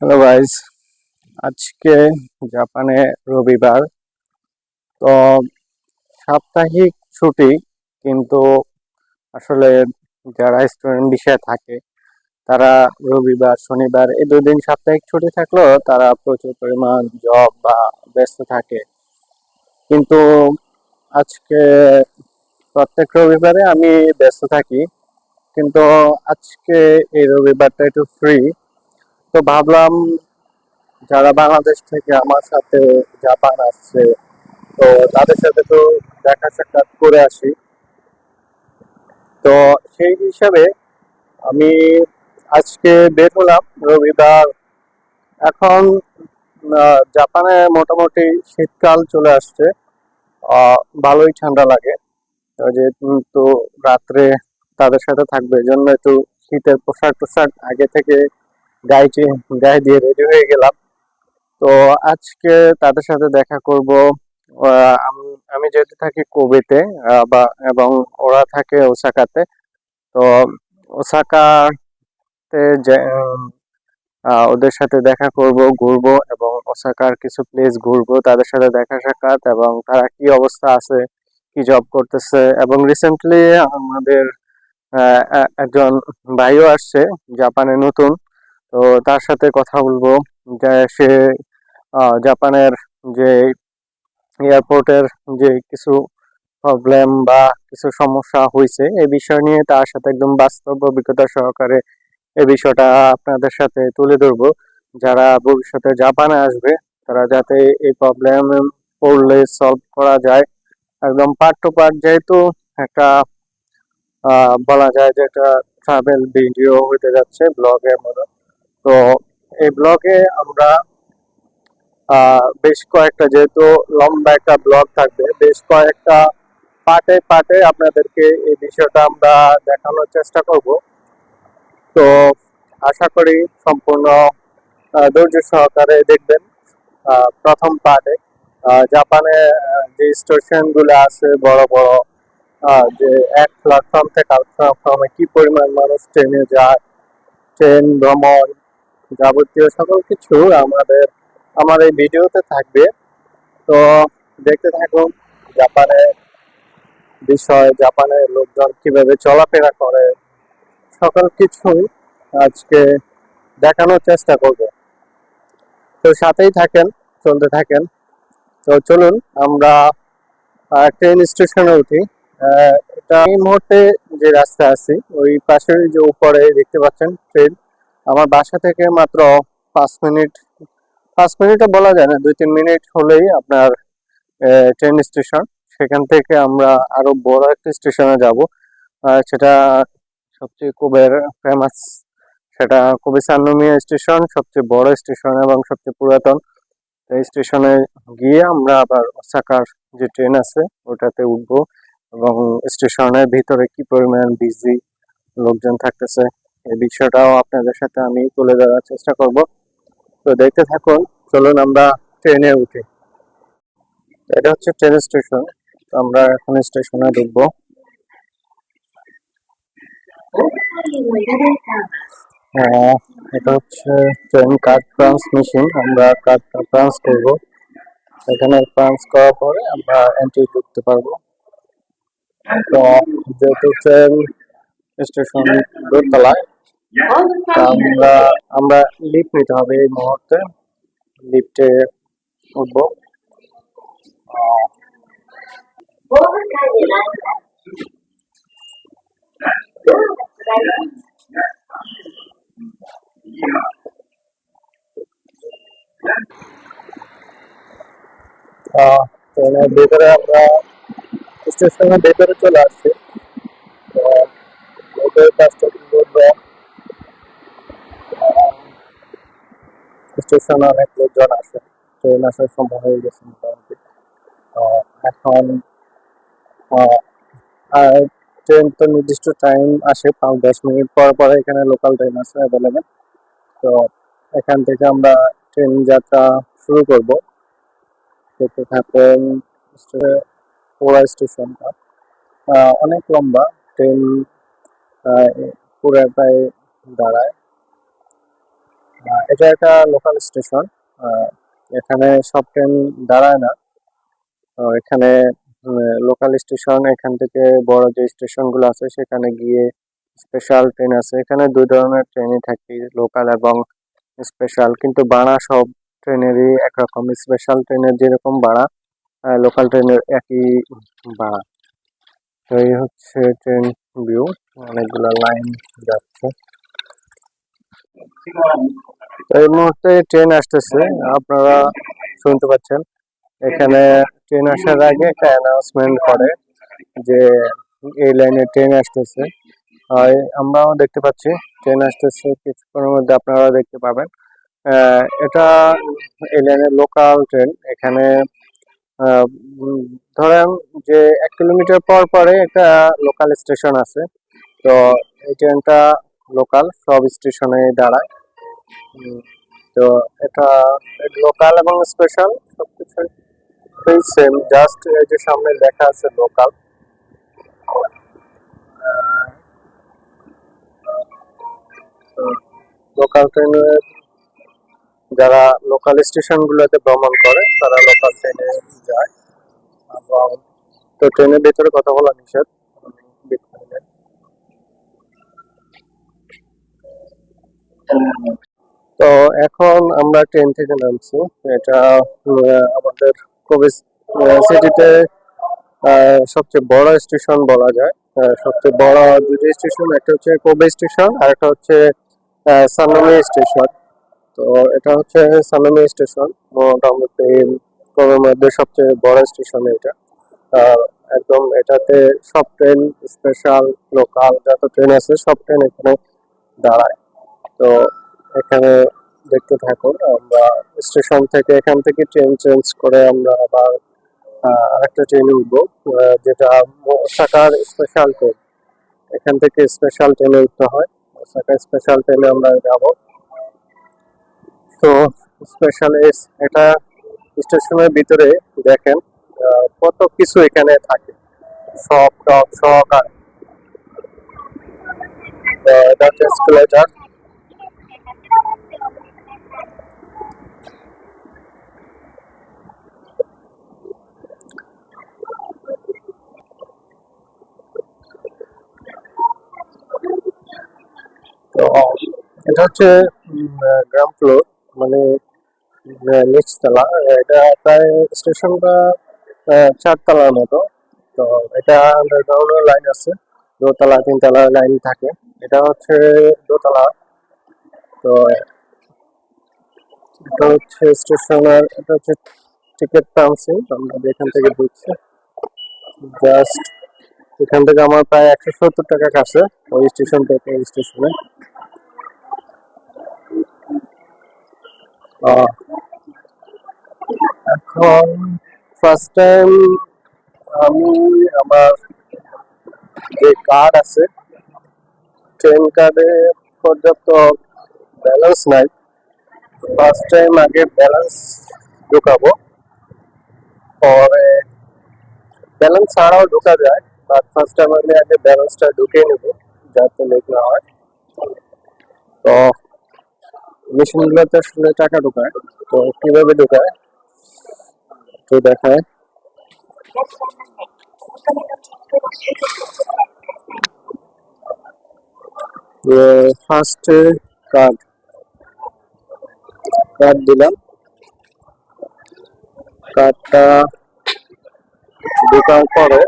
Hello guys, আজকে জাপানে রবিবার। তো সাপ্তাহিক ছুটি, কিন্তু আসলে যারা স্টুডেন্ট বিষয়ে থাকে তারা রবিবার শনিবার এই দুদিন সাপ্তাহিক ছুটি থাকলেও তারা প্রচুর পরিমাণ জব বা ব্যস্ত থাকে। কিন্তু আজকে প্রত্যেক রবিবারে আমি ব্যস্ত থাকি, কিন্তু আজকে এই রবিবারটা একটু ফ্রি। তো ভাবলাম যারা বাংলাদেশ থেকে আমার সাথে জাপান আসছে, তো তাদের সাথে তো দেখা সাক্ষাৎ করে আসি। তো সেই হিসাবে আমি আজকে বের হলাম রবিবার। এখন জাপানে মোটামুটি শীতকাল চলে আসছে। ভালোই ঠান্ডা লাগে। তো যেহেতু রাত্রে তাদের সাথে থাকবে, এই জন্য একটু শীতের পোশাক টোশাক আগে থেকে গায়ে দিয়ে রেডি হয়ে গেলাম। তো আজকে তাদের সাথে দেখা করব। আমি যেহেতু থাকি কোবেতে, এবং ওরা থাকে ওসাকাতে। তো ওসাকাতে ওদের সাথে দেখা করব, ঘুরবো এবং ওসাকার কিছু প্লেস ঘুরবো, তাদের সাথে দেখা সাক্ষাৎ এবং তারা কি অবস্থা আছে, কি জব করতেছে। এবং রিসেন্টলি আমাদের একজন ভাইও আসছে জাপানে নতুন। তো তার সাথে কথা বলবো, যে সে জাপানের যে এয়ারপোর্টের যে কিছু প্রবলেম বা কিছু সমস্যা হয়েছে এই বিষয় নিয়ে তার সাথে একদম বাস্তব অভিজ্ঞতা সহকারে এই বিষয়টা আপনাদের সাথে তুলে ধরবো। যারা ভবিষ্যতে জাপানে আসবে তারা যাতে এই প্রবলেম পড়লে সলভ করা যায়, একদম পার্ট টু পার্ট, যেহেতু একটা বলা যায় যে একটা ট্রাভেল ভিডিও হতে যাচ্ছে ব্লগের মতো। তো এই ব্লগে আমরা বেশ কয়েকটা, যেহেতু লম্বা একটা ব্লগ থাকবে, বেশ কয়েকটা পার্টে পার্টে আপনাদেরকে এই বিষয়টা আমরা দেখানোর চেষ্টা করব। তো আশা করি সম্পূর্ণ ধৈর্য সহকারে দেখবেন। প্রথম পার্টে জাপানে যে স্টেশন গুলো আছে বড় বড়, যে এক প্ল্যাটফর্ম থেকে আরেক প্ল্যাটফর্মে কি পরিমাণ মানুষ ট্রেনে যায়, ট্রেন ভ্রমণ যাবতীয় সকল কিছু আমার এই ভিডিওতে থাকবে। তো দেখতে থাকুন জাপানে বিষয়, জাপানের লোকজন কিভাবে চলাফেরা করে, সকল কিছুই আজকে দেখানোর চেষ্টা করব। তো সাথেই থাকেন, চলতে থাকেন। তো চলুন আমরা ট্রেন স্টেশনে উঠি। এটা এই মুহূর্তে যে রাস্তা আছি ওই পাশে যে উপরে দেখতে পাচ্ছেন ট্রেন। আমার বাসা থেকে মাত্র 5 মিনিট, 5 মিনিটও বলা যায় না, 2-3 মিনিট হলেই আপনার ট্রেন স্টেশন। সেখান থেকে আমরা আরো বড় একটা স্টেশনে যাব, সেটা সবচেয়ে খুবই ফেমাস। সেটা খুবই সান্নমিয়া স্টেশন, সবচেয়ে বড় স্টেশন এবং সবচেয়ে পুরাতন। এই স্টেশনে গিয়ে আমরা আবার ওসাকার যে ট্রেন আছে ওটাতে উঠবো, এবং স্টেশনের ভিতরে কি পরিমাণ বিজি লোকজন থাকতেছে এই বিষয়টাও আপনাদের সাথে আমি তুলে ধরার চেষ্টা করব। তো দেখতে থাকুন, চলুন আমরা ট্রেনে উঠি। এটা হচ্ছে ট্রেন স্টেশন। আমরা এখন স্টেশনে ঢুকবো। এটা হচ্ছে ট্রেন কার্ড পাঞ্চ মেশিন, আমরা কার্ডটা পাঞ্চ করবো। এখানে পাঞ্চ করার পরে আমরা এন্ট্রি ঢুকতে পারবো। তো যেহেতু ট্রেন স্টেশন দোতলায়, তা আমরা লিফট নিতে হবে। এই মুহূর্তে লিফটে উঠবো। ট্রেনের ভেতরে আমরা স্টেশনের ভেতরে চলে আসছি। তো ওদের কাজটা কি করবো, স্টেশনে অনেক লোকজন আসে, ট্রেন আসার সময় হয়ে গেছে মোটামুটি। এখন আর ট্রেন তো নির্দিষ্ট টাইম আসে, 5-10 মিনিট পর পর এখানে লোকাল ট্রেন আছে অ্যাভেলেবেল। তো এখান থেকে আমরা ট্রেন যাত্রা শুরু করব। দেখতে থাকেন পুরা স্টেশনটা অনেক লম্বা। ট্রেন পুরাটাই দাঁড়ায়। এটা একটা লোকাল স্টেশন। এখানে সব ট্রেন দাঁড়ায় না। তো এখানে লোকাল স্টেশন, এখান থেকে বড় যে স্টেশন গুলো আছে সেখানে গিয়ে স্পেশাল ট্রেন আছে। এখানে দুই ধরনের ট্রেনই থাকে, লোকাল এবং স্পেশাল, কিন্তু ভাড়া সব ট্রেনেরই একরকম। স্পেশাল ট্রেনের যেরকম ভাড়া, লোকাল ট্রেনের একই ভাড়া। তো এই হচ্ছে ট্রেন ভিউ, অনেকগুলো লাইন যাচ্ছে। এই মুহূর্তে ট্রেন আসতেছে, আপনারা শুনতে পাচ্ছেন। এখানে ট্রেন আসার আগে একটা অ্যানাউন্সমেন্ট করে যে এই লাইনে ট্রেন আসতেছে। আমরাও দেখতে পাচ্ছি ট্রেন আসতেছে, কিছুক্ষণের মধ্যে আপনারা দেখতে পাবেন। এটা এই লাইনের লোকাল ট্রেন। এখানে ধরেন যে 1 কিলোমিটার পর পরে একটা লোকাল স্টেশন আছে। তো এই ট্রেনটা লোকাল, সব স্টেশনে দাঁড়ায়। তো এটা লোকাল এবং স্পেশাল সবকিছু সেম, জাস্ট এই যে সামনে লেখা আছে লোকাল। লোকাল ট্রেনের যারা লোকাল স্টেশন গুলোতে ভ্রমণ করে তারা লোকাল ট্রেনে যায়। এবং তো ট্রেনের ভেতরে কথা বলা নিষেধ। তো এখন আমরা ট্রেন থেকে নামছি। এটা আমাদের কোভিড সিটিতে সবচেয়ে বড় স্টেশন বলা যায়। সবচেয়ে বড় দুটো স্টেশন, একটা হচ্ছে কোবে স্টেশন আর একটা হচ্ছে সানমি স্টেশন। তো এটা হচ্ছে সানমি স্টেশন, মোটামুটি কোবের মধ্যে সবচেয়ে বড় স্টেশন এটা। একদম এটাতে সব ট্রেন, স্পেশাল লোকাল যত ট্রেন আছে সব ট্রেন এখানে দাঁড়ায়। তো এখানে দেখতে থাকুন। আমরা স্টেশন থেকে এখান থেকে ট্রেন চেঞ্জ করে আমরা আবার আরেকটা ট্রেনে উঠবো, যেটা ওসাকার স্পেশাল ট্রেন। এখান থেকে স্পেশাল ট্রেনে উঠতে হয়, ওসাকা স্পেশাল ট্রেনে আমরা যাব। তো স্পেশাল এটা স্টেশনের ভিতরে দেখেন কত কিছু এখানে থাকে, সব টপ সহকারে। এটা হচ্ছে এসকেলেটর। তো এটা হচ্ছে গ্রাউন্ড ফ্লোর, মানে নিচতলা। এটা প্রায় স্টেশনটা 4 তলার মতো। তো এটা আন্ডারগ্রাউন্ড লাইন আছে, দোতলা 3 তলা লাইন থাকে। এটা হচ্ছে দোতলা। তো এটা হচ্ছে স্টেশনের, এটা হচ্ছে টিকিট কাউন্সিল। আমরা এখান থেকে ঢুকছি, জাস্ট এখান থেকে আমার প্রায় 170 টাকা কাছে ওই স্টেশন থেকে এই স্টেশনে। এখন ফার্স্ট টাইম আমি আমার যে কার্ড আছে, ট্রেন কার্ডে পর্যাপ্ত ব্যালেন্স নাই। ফার্স্ট টাইম আগে ব্যালেন্স ঢুকাবো, পরে ব্যালেন্স ছাড়াও ঢোকা যায়, বাট ফার্স্ট টাইম আমি আগে ব্যালেন্সটা ঢুকিয়ে নেবো যাতে লেট না হয়। তো মেশিনগুলোতে আসলে টাকা ঢোকায়, তো কিভাবে ঢোকায় তো দেখায়। ফার্স্টে কার্ড কার্ড দিলাম, কার্ডটা ঢোকার পরে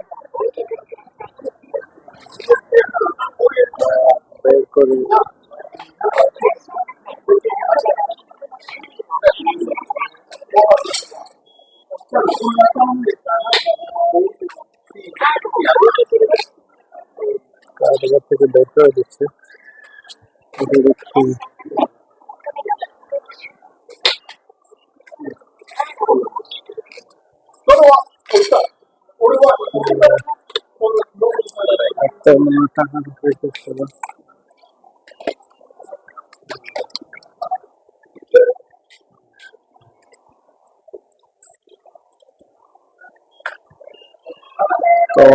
বের করি। কার্ড থেকে বের করে দিচ্ছি। টাকা ঢুকে দিচ্ছিল। তো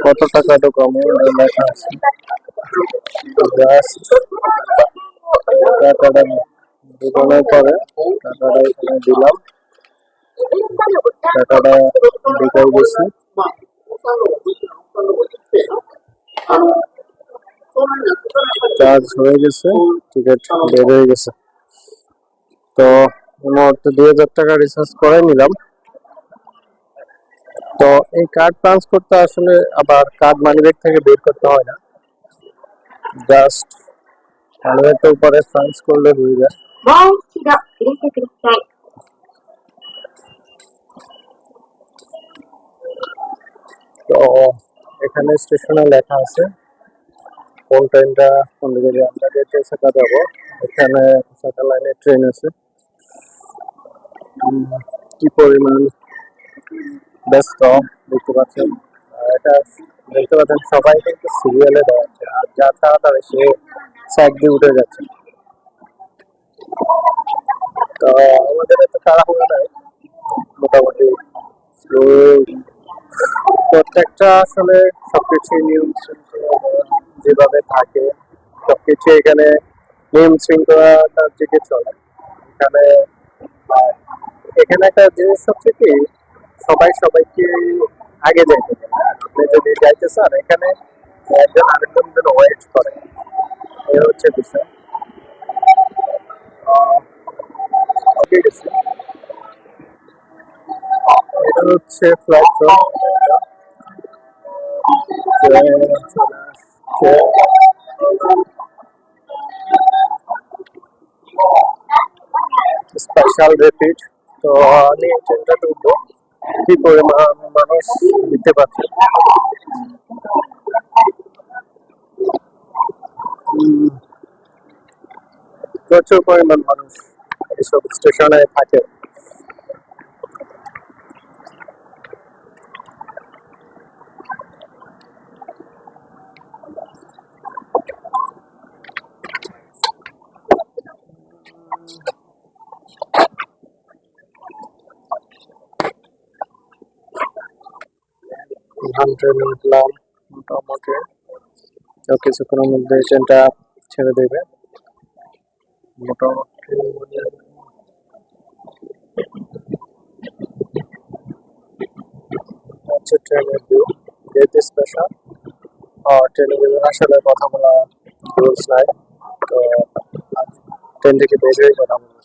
কত টাকা ঢোকাবো লেখা আছে, জাস্ট টাকাটা ঢুকানোর পরে টাকাটা এখানে দিলাম, টাকাটা ঢুকাই গেছি। চার্জ হয়ে গেছে, টিকিট বের হয়ে গেছে। তো মোট 2000 টাকা রিচার্জ করে নিলাম। তো এই কার্ড ট্রান্স করতে আসলে আবার কার্ড মানিব্যাগ থেকে বের করতে হয় না, জাস্ট মানিব্যাগের উপরে ট্রান্স করলে হয়ে যায়। তো এখানে স্টেশনে লেখা আছে কোন ট্রেনটা কোন দিকে যাবে। আমরা যে ওসাকা যাবো, এখানে ওসাকা লাইনে ট্রেন আছে। কি পরিমাণ ব্যস্ত দেখতে পাচ্ছেন, এটা দেখতে পাচ্ছেন সবাই কিন্তু সিরিয়ালে দেওয়া আছে, আর যা তাড়াতাড়ি সে সাইড দিয়ে উঠে যাচ্ছে। তো আমাদের এত তাড়াহুড়ো নাই, মোটামুটি প্রত্যেকটা আসলে সবকিছু নিয়ম শৃঙ্খলা যেভাবে থাকে সবকিছু এখানে নিয়ম শৃঙ্খলাটার দিকে চলে। এখানে এখানে একটা জিনিস হচ্ছে কি, সবাই সবাইকে আগে যাইতে দেয়। আপনি যদি যাইতে চান এখানে একজন আরেকজন জন্য ওয়েট করে, এই হচ্ছে বিষয়। ঠিক আছে, এটা হচ্ছে প্ল্যাটফর্ম, স্পেশাল রেপিড। তো আমি ট্রেনটাতে উঠবো, কি পরিমাণ মানুষ দেখতে পাচ্ছেন, প্রচুর পরিমাণ মানুষ এইসব স্টেশনে থাকে। ট্রেনে উঠলাম, মোটামুটি কিছুক্ষণের মধ্যে ট্রেনটা ছেড়ে দেবে। মোটামুটি হচ্ছে ট্রেনের ভিউ, যেহেতু স্পেশাল ট্রেনে আসলে কথা বলা রুলস নাই। তো ট্রেন থেকে বের হয়ে কথা বলবো।